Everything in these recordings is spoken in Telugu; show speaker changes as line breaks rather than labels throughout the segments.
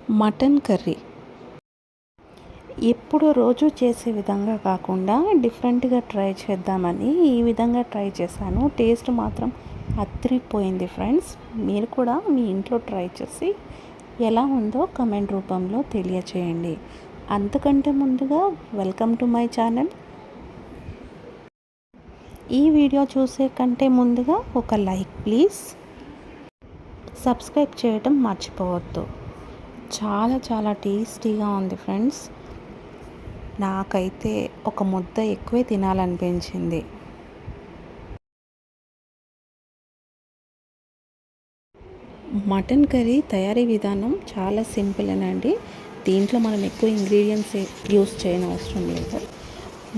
మటన్ కర్రీ ఎప్పుడు రోజు చేసే విధంగా కాకుండా డిఫరెంట్గా ట్రై చేద్దామని ఈ విధంగా ట్రై చేశాను. టేస్ట్ మాత్రం అదిరిపోయింది ఫ్రెండ్స్. మీరు కూడా మీ ఇంట్లో ట్రై చేసి ఎలా ఉందో కమెంట్ రూపంలో తెలియచేయండి. అంతకంటే ముందుగా వెల్కమ్ టు మై ఛానల్. ఈ వీడియో చూసే కంటే ముందుగా ఒక లైక్ ప్లీజ్. సబ్స్క్రైబ్ చేయడం మర్చిపోవద్దు. చాలా టేస్టీగా ఉంది ఫ్రెండ్స్. నాకైతే ఒక ముద్ద ఎక్కువే తినాలనిపించింది. మటన్ కర్రీ తయారీ విధానం చాలా సింపుల్ అనండి. దీంట్లో మనం ఎక్కువ ఇంగ్రీడియంట్స్ యూస్ చేయని అవసరం లేదు.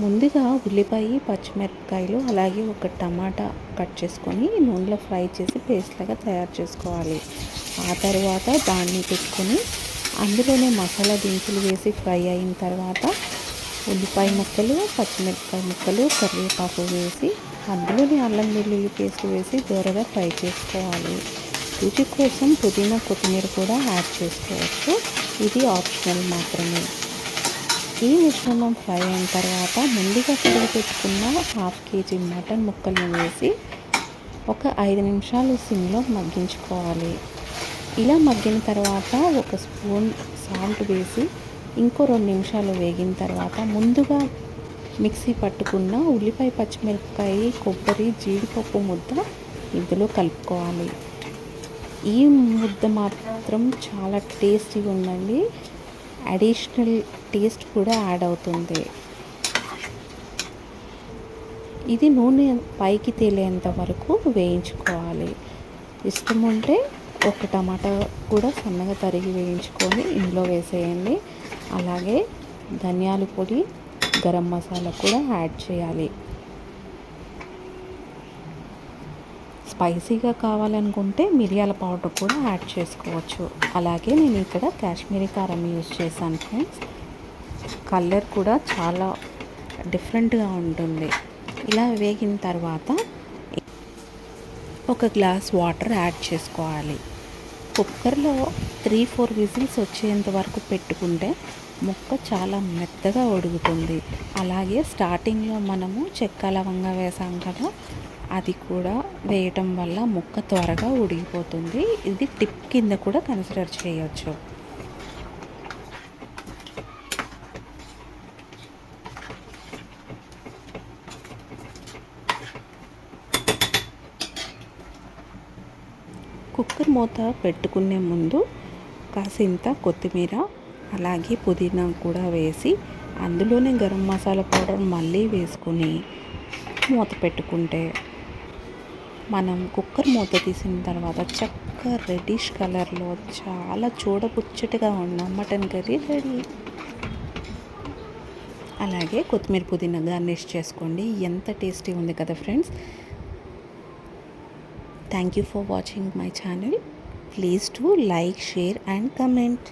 ముందుగా ఉల్లిపాయ, పచ్చిమిరపకాయలు అలాగే ఒక టమాటా కట్ చేసుకొని నూనెలో ఫ్రై చేసి పేస్ట్ లాగా తయారు చేసుకోవాలి. ఆ తర్వాత దాన్ని పెట్టుకొని అందులోనే మసాలా దినుసులు వేసి ఫ్రై అయిన తర్వాత ఉల్లిపాయ ముక్కలు, పచ్చిమిరపకాయ ముక్కలు, కరివేపాకు వేసి అందులోనే అల్లం వెల్లుల్లి పేస్ట్ వేసి దూరగా ఫ్రై చేసుకోవాలి. రుచి కోసం పుదీనా, కొత్తిమీర కూడా యాడ్ చేసుకోవచ్చు. ఇది ఆప్షనల్ మాత్రమే. ఈ మిశ్రమం ఫ్రై అయిన తర్వాత ముందుగా కడిగి పెట్టుకున్న 1/2 kg మటన్ ముక్కలను వేసి ఒక 5 నిమిషాలు సిమ్లో మగ్గించుకోవాలి. ఇలా మగ్గిన తర్వాత ఒక స్పూన్ సాల్ట్ వేసి ఇంకో 2 నిమిషాలు వేగిన తర్వాత ముందుగా మిక్సీ పట్టుకున్న ఉల్లిపాయ, పచ్చిమిరపకాయ, కొబ్బరి, జీడిపప్పు ముద్ద ఇందులో కలుపుకోవాలి. ఈ ముద్ద మాత్రం చాలా టేస్టీగా ఉందండి. అడిషనల్ టేస్ట్ కూడా యాడ్ అవుతుంది. ఇది నూనె పైకి తేలేంత వరకు వేయించుకోవాలి. ఇష్టం ఉంటే ఒక టమాటా కూడా సన్నగా తరిగి వేయించుకొని ఇందులో వేసేయండి. అలాగే ధనియాల పొడి, గరం మసాలా కూడా యాడ్ చేయాలి. స్పైసీగా కావాలనుకుంటే మిరియాల పౌడర్ కూడా యాడ్ చేసుకోవచ్చు. అలాగే నేను ఇక్కడ కాశ్మీరీ కారం యూజ్ చేశాను ఫ్రెండ్స్. కలర్ కూడా చాలా డిఫరెంట్గా ఉంటుంది. ఇలా వేగిన తర్వాత ఒక గ్లాస్ వాటర్ యాడ్ చేసుకోవాలి. కుక్కర్లో 3-4 విజిల్స్ వచ్చేంత వరకు పెట్టుకుంటే ముక్క చాలా మెత్తగా ఉడుకుతుంది. అలాగే స్టార్టింగ్లో మనము చెక్క, లవంగా వేసాం కదా, అది కూడా వేయటం వల్ల ముక్క త్వరగా ఉడికిపోతుంది. ఇది టిప్ కింద కూడా కన్సిడర్ చేయొచ్చు. కుక్కర్ మూత పెట్టుకునే ముందు కాసింత కొత్తిమీర అలాగే పుదీనా కూడా వేసి అందులోనే గరం మసాలా పౌడర్ మళ్ళీ వేసుకుని మూత పెట్టుకుంటే మనం కుక్కర్ మూత తీసిన తర్వాత చక్క రెడ్డిష్ కలర్లో చాలా చూడపుచ్చటిగా ఉన్న మటన్ కర్రీ రెడీ. అలాగే కొత్తిమీర, పుదీనా గార్నిష్ చేసుకోండి. ఎంత టేస్టీ ఉంది కదా friends. Thank you for watching my channel. Please to like, share and comment.